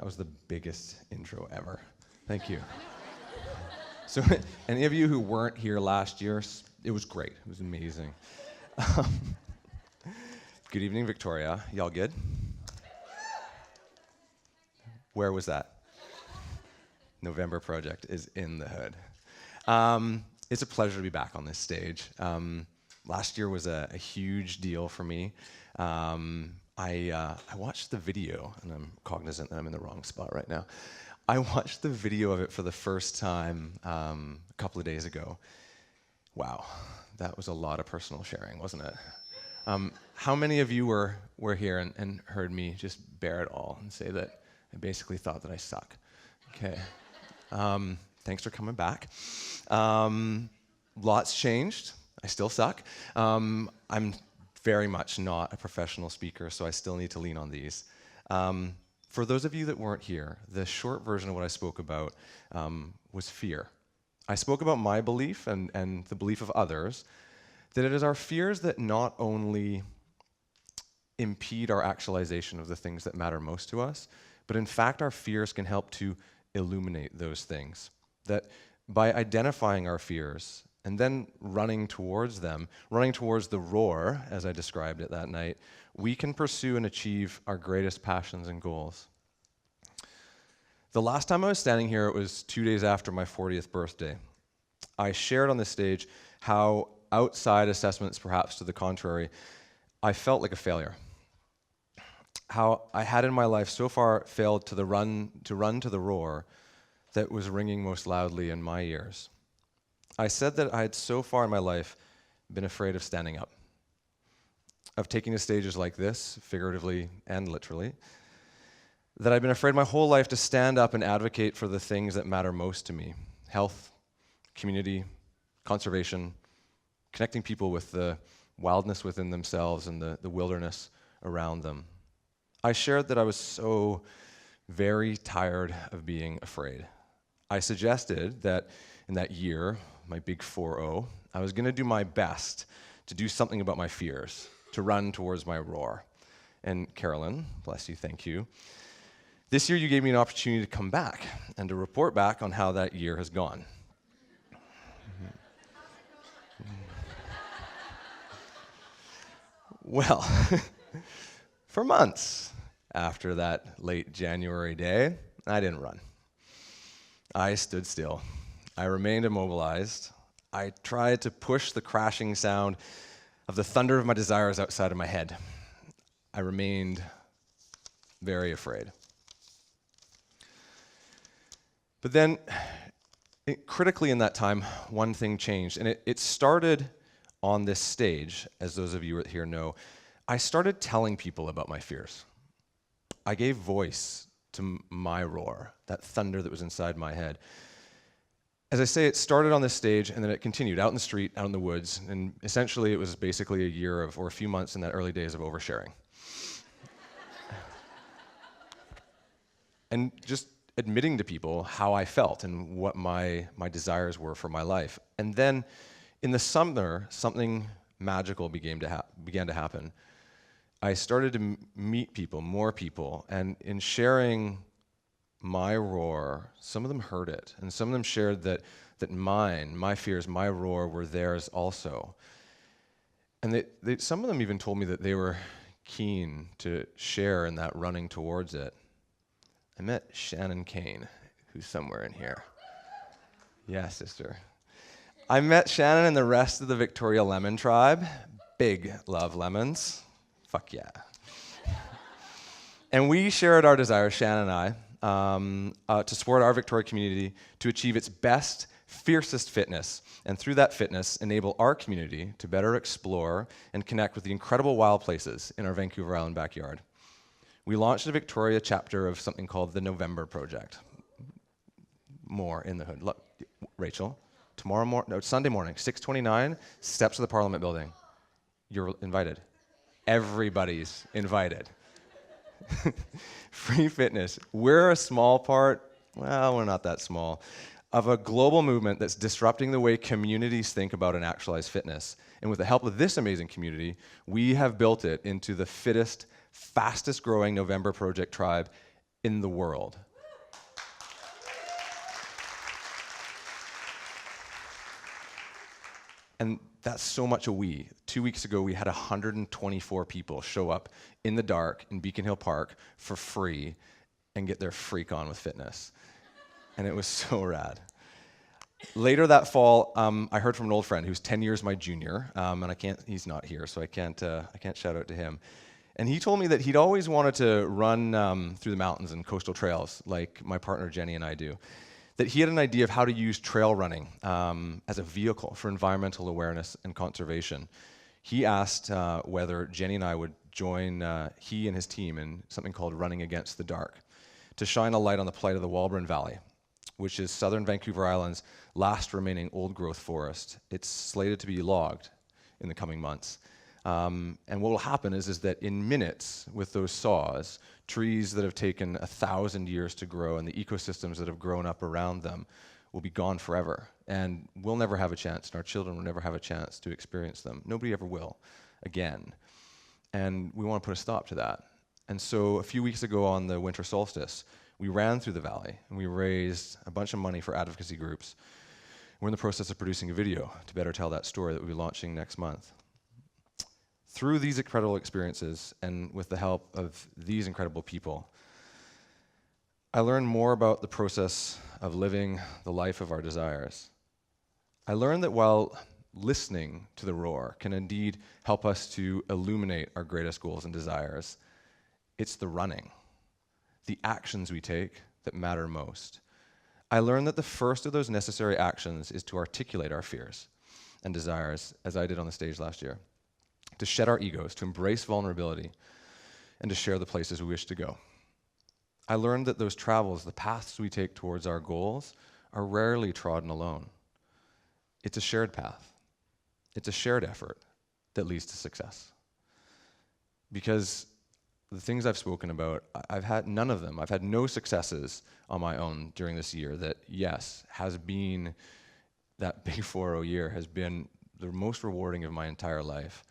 That was the biggest intro ever. Thank you. So any of you who weren't here last year, it was great. It was amazing. Good evening, Victoria. Y'all good? Where was that? November Project is in the hood. It's a pleasure to be back on this stage. Last year was a huge deal for me. I watched the video, and I'm cognizant that I'm in the wrong spot right now. I watched the video of it for the first time a couple of days ago. Wow, that was a lot of personal sharing, wasn't it? How many of you were here and heard me just bear it all and say that I basically thought that I suck? Okay. Thanks for coming back. Lots changed. I still suck. I'm very much not a professional speaker, so I still need to lean on these. For those of you that weren't here, the short version of what I spoke about was fear. I spoke about my belief and the belief of others, that it is our fears that not only impede our actualization of the things that matter most to us, but in fact our fears can help to illuminate those things. That by identifying our fears and then running towards them, running towards the roar, as I described it that night, we can pursue and achieve our greatest passions and goals. The last time I was standing here, it was 2 days after my 40th birthday. I shared on this stage how, outside assessments perhaps to the contrary, I felt like a failure. How I had in my life so far failed to run to the roar that was ringing most loudly in my ears. I said that I had so far in my life been afraid of standing up, of taking to stages like this, figuratively and literally, that I've been afraid my whole life to stand up and advocate for the things that matter most to me: health, community, conservation, connecting people with the wildness within themselves and the wilderness around them. I shared that I was so very tired of being afraid. I suggested that in that year, my big 4-0, I was going to do my best to do something about my fears, to run towards my roar. And Carolyne, bless you, thank you. This year you gave me an opportunity to come back and to report back on how that year has gone. Well, for months after that late January day, I didn't run. I stood still. I remained immobilized. I tried to push the crashing sound of the thunder of my desires outside of my head. I remained very afraid. But then, critically in that time, one thing changed, and it started on this stage, as those of you here know. I started telling people about my fears. I gave voice to my roar, that thunder that was inside my head. As I say, it started on this stage, and then it continued out in the street, out in the woods, and essentially it was basically a year of, or a few months in that early days of oversharing. And just admitting to people how I felt and what my desires were for my life. And then in the summer, something magical began to happen. I started to meet people, more people, and in sharing my roar, some of them heard it, and some of them shared that my fears, my roar were theirs also. And some of them even told me that they were keen to share in that running towards it. I met Shannon Kane, who's somewhere in here. Yeah, sister. I met Shannon and the rest of the Victoria Lemon tribe. Big love lemons. Fuck yeah. And we shared our desires, Shannon and I, to support our Victoria community to achieve its best, fiercest fitness, and through that fitness, enable our community to better explore and connect with the incredible wild places in our Vancouver Island backyard. We launched a Victoria chapter of something called the November Project. More in the hood. Look, Rachel, Sunday morning, 6:29, steps of the Parliament building. You're invited. Everybody's invited. Free fitness. We're a small part, well, we're not that small, of a global movement that's disrupting the way communities think about and actualize fitness. And with the help of this amazing community, we have built it into the fittest, fastest growing November Project tribe in the world. And that's so much a we. 2 weeks ago, we had 124 people show up in the dark in Beacon Hill Park for free and get their freak on with fitness. And it was so rad. Later that fall, I heard from an old friend who's 10 years my junior, and he's not here, so I can't shout out to him. And he told me that he'd always wanted to run through the mountains and coastal trails like my partner Jenny and I do. That he had an idea of how to use trail running as a vehicle for environmental awareness and conservation. He asked whether Jenny and I would join he and his team in something called Running Against the Dark to shine a light on the plight of the Walburn Valley, which is southern Vancouver Island's last remaining old-growth forest. It's slated to be logged in the coming months. And what will happen is that in minutes, with those saws, trees that have taken 1,000 years to grow and the ecosystems that have grown up around them will be gone forever. And we'll never have a chance, and our children will never have a chance to experience them. Nobody ever will again. And we want to put a stop to that. And so a few weeks ago on the winter solstice, we ran through the valley and we raised a bunch of money for advocacy groups. We're in the process of producing a video to better tell that story that we'll be launching next month. Through these incredible experiences and with the help of these incredible people, I learned more about the process of living the life of our desires. I learned that while listening to the roar can indeed help us to illuminate our greatest goals and desires, it's the running, the actions we take that matter most. I learned that the first of those necessary actions is to articulate our fears and desires, as I did on the stage last year, to shed our egos, to embrace vulnerability, and to share the places we wish to go. I learned that those travels, the paths we take towards our goals, are rarely trodden alone. It's a shared path. It's a shared effort that leads to success. Because the things I've spoken about, I've had none of them. I've had no successes on my own during this year that, yes, has been, that big 4-0 year has been the most rewarding of my entire life.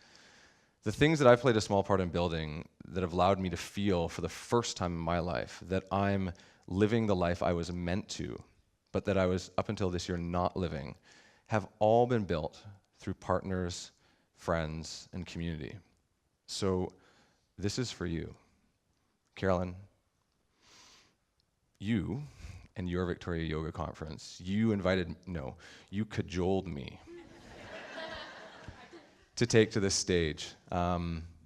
The things that I've played a small part in building that have allowed me to feel for the first time in my life that I'm living the life I was meant to, but that I was up until this year not living, have all been built through partners, friends, and community. So this is for you. Carolyne, you and your Victoria Yoga Conference, you cajoled me to take to this stage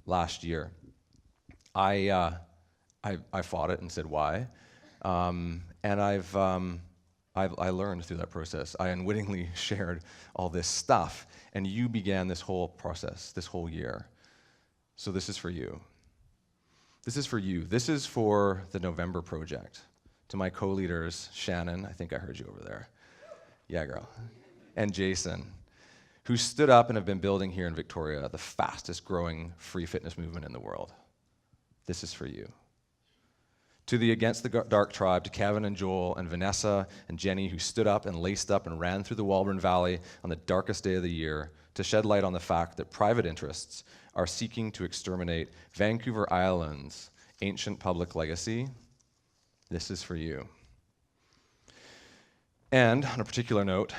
last year. I fought it and said why, and I learned through that process. I unwittingly shared all this stuff, and you began this whole process, this whole year. So this is for you. This is for you. This is for the November project. To my co-leaders, Shannon, I think I heard you over there. Yeah, girl. And Jason, who stood up and have been building here in Victoria the fastest growing free fitness movement in the world. This is for you. To the Against the Dark tribe, to Kevin and Joel and Vanessa and Jenny, who stood up and laced up and ran through the Walburn Valley on the darkest day of the year to shed light on the fact that private interests are seeking to exterminate Vancouver Island's ancient public legacy. This is for you. And on a particular note,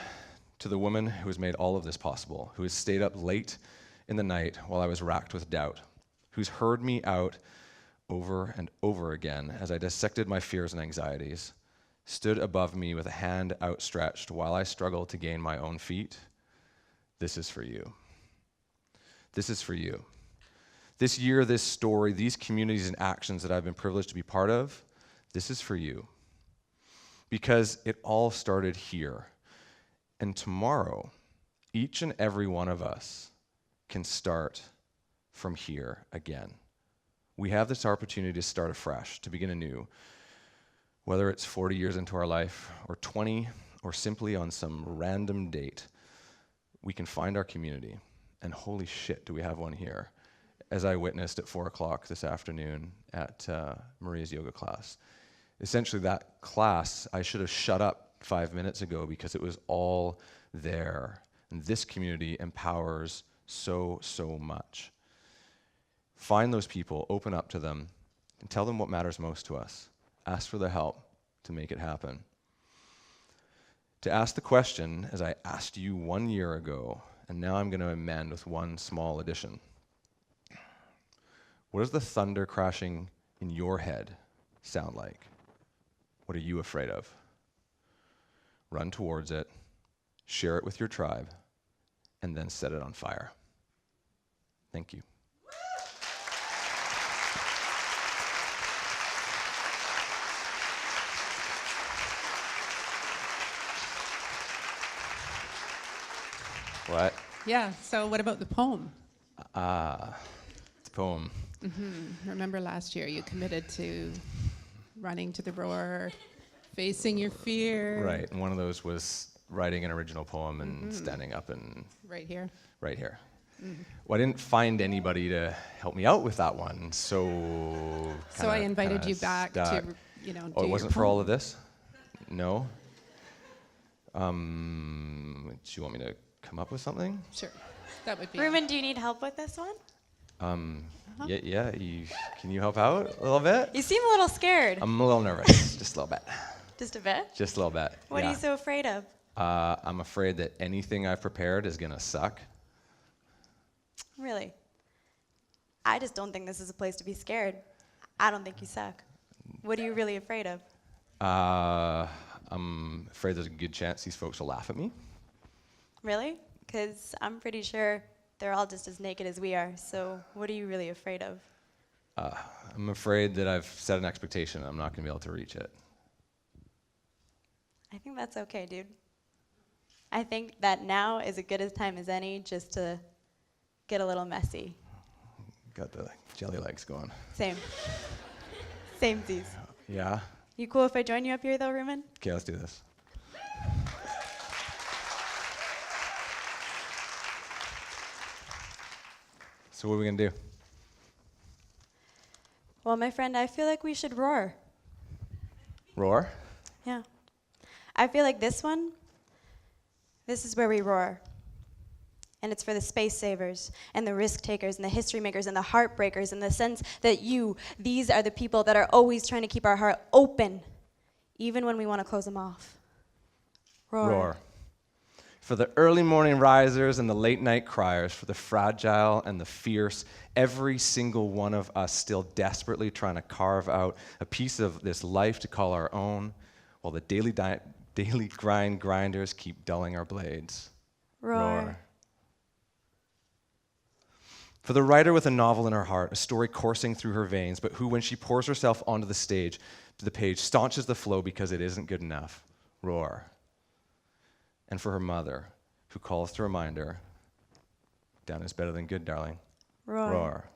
to the woman who has made all of this possible, who has stayed up late in the night while I was racked with doubt, who's heard me out over and over again as I dissected my fears and anxieties, stood above me with a hand outstretched while I struggled to gain my own feet. This is for you. This is for you. This year, this story, these communities and actions that I've been privileged to be part of, this is for you. Because it all started here. And tomorrow, each and every one of us can start from here again. We have this opportunity to start afresh, to begin anew, whether it's 40 years into our life, or 20, or simply on some random date. We can find our community, and holy shit, do we have one here, as I witnessed at 4 o'clock this afternoon at Maria's yoga class. Essentially, that class, I should have shut up 5 minutes ago because it was all there. And this community empowers so, so much. Find those people, open up to them, and tell them what matters most to us. Ask for the help to make it happen. To ask the question, as I asked you 1 year ago, and now I'm going to amend with one small addition. What does the thunder crashing in your head sound like? What are you afraid of? Run towards it, share it with your tribe, and then set it on fire. Thank you. What? Yeah, so what about the poem? It's a poem. Remember last year you committed to running to the roar, facing your fear. Right, and one of those was writing an original poem and standing up and... Right here. Right here. Well, I didn't find anybody to help me out with that one, so... So I invited you back to, do it wasn't your for all poem. of this? No? Do you want me to come up with something? Sure, that would be... Rumon, do you need help with this one? Yeah, can you help out a little bit? You seem a little scared. I'm a little nervous, just a little bit. Just a bit? Just a little bit. What are you so afraid of? I'm afraid that anything I've prepared is gonna suck. Really? I just don't think this is a place to be scared. I don't think you suck. What are you really afraid of? I'm afraid there's a good chance these folks will laugh at me. Really? Because I'm pretty sure they're all just as naked as we are. So what are you really afraid of? I'm afraid that I've set an expectation and I'm not gonna be able to reach it. I think that's okay, dude. I think that now is as good a time as any just to get a little messy. Got the jelly legs going. Same. Samesies. Yeah? You cool if I join you up here though, Rumon? Okay, let's do this. So what are we gonna do? Well, my friend, I feel like we should roar. Roar? Yeah. I feel like this is where we roar. And it's for the space savers and the risk takers and the history makers and the heartbreakers in the sense that these are the people that are always trying to keep our heart open, even when we want to close them off. Roar. Roar. For the early morning risers and the late night criers, for the fragile and the fierce, every single one of us still desperately trying to carve out a piece of this life to call our own, while the daily grinders keep dulling our blades. Roar. For the writer with a novel in her heart, a story coursing through her veins, but who, when she pours herself onto the page, staunches the flow because it isn't good enough. Roar. And for her mother, who calls to remind her, down is better than good, darling. Roar. Roar.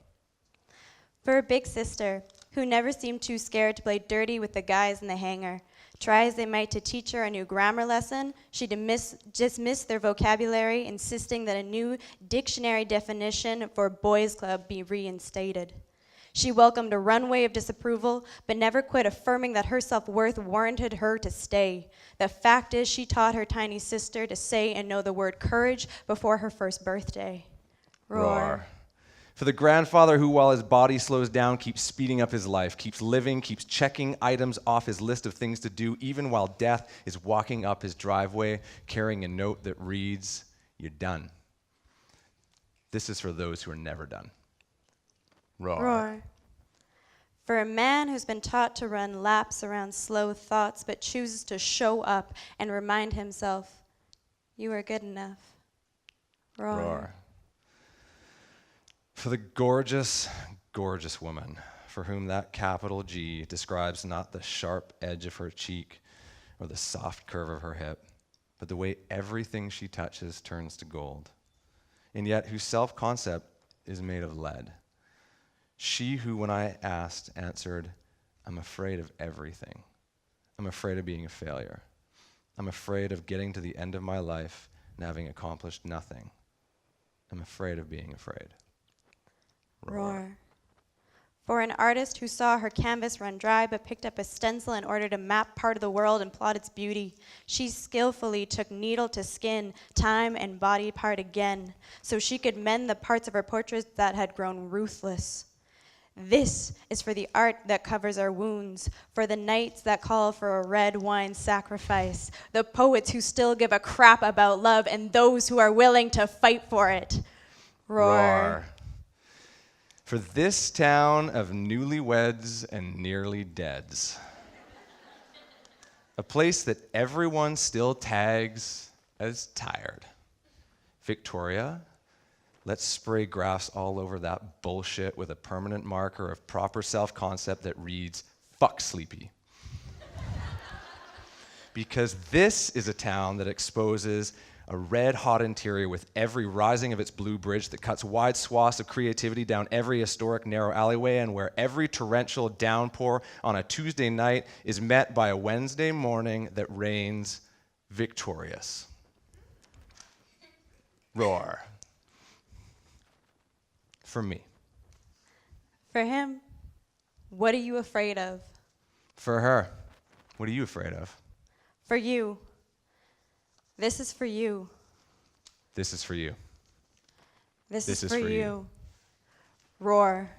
For her big sister, who never seemed too scared to play dirty with the guys in the hangar. Try as they might to teach her a new grammar lesson, she dismissed their vocabulary, insisting that a new dictionary definition for boys' club be reinstated. She welcomed a runway of disapproval, but never quit affirming that her self-worth warranted her to stay. The fact is, she taught her tiny sister to say and know the word courage before her first birthday. Roar. For the grandfather who, while his body slows down, keeps speeding up his life, keeps living, keeps checking items off his list of things to do, even while death is walking up his driveway, carrying a note that reads, "You're done." This is for those who are never done. Roar. Roar. For a man who's been taught to run laps around slow thoughts, but chooses to show up and remind himself, you are good enough. Roar. Roar. For the gorgeous, gorgeous woman for whom that capital G describes not the sharp edge of her cheek or the soft curve of her hip, but the way everything she touches turns to gold, and yet whose self-concept is made of lead. She who, when I asked, answered, "I'm afraid of everything. I'm afraid of being a failure. I'm afraid of getting to the end of my life and having accomplished nothing. I'm afraid of being afraid." Roar. For an artist who saw her canvas run dry but picked up a stencil in order to map part of the world and plot its beauty, she skillfully took needle to skin, time and body part again, so she could mend the parts of her portraits that had grown ruthless. This is for the art that covers our wounds, for the nights that call for a red wine sacrifice, the poets who still give a crap about love, and those who are willing to fight for it. Roar. For this town of newlyweds and nearly deads. A place that everyone still tags as tired. Victoria, let's spray graphs all over that bullshit with a permanent marker of proper self-concept that reads, fuck sleepy. Because this is a town that exposes a red-hot interior with every rising of its blue bridge that cuts wide swaths of creativity down every historic narrow alleyway, and where every torrential downpour on a Tuesday night is met by a Wednesday morning that reigns victorious. Roar. For me. For him, what are you afraid of? For her, what are you afraid of? For you, this is for you. This is for you. This is for you. Roar.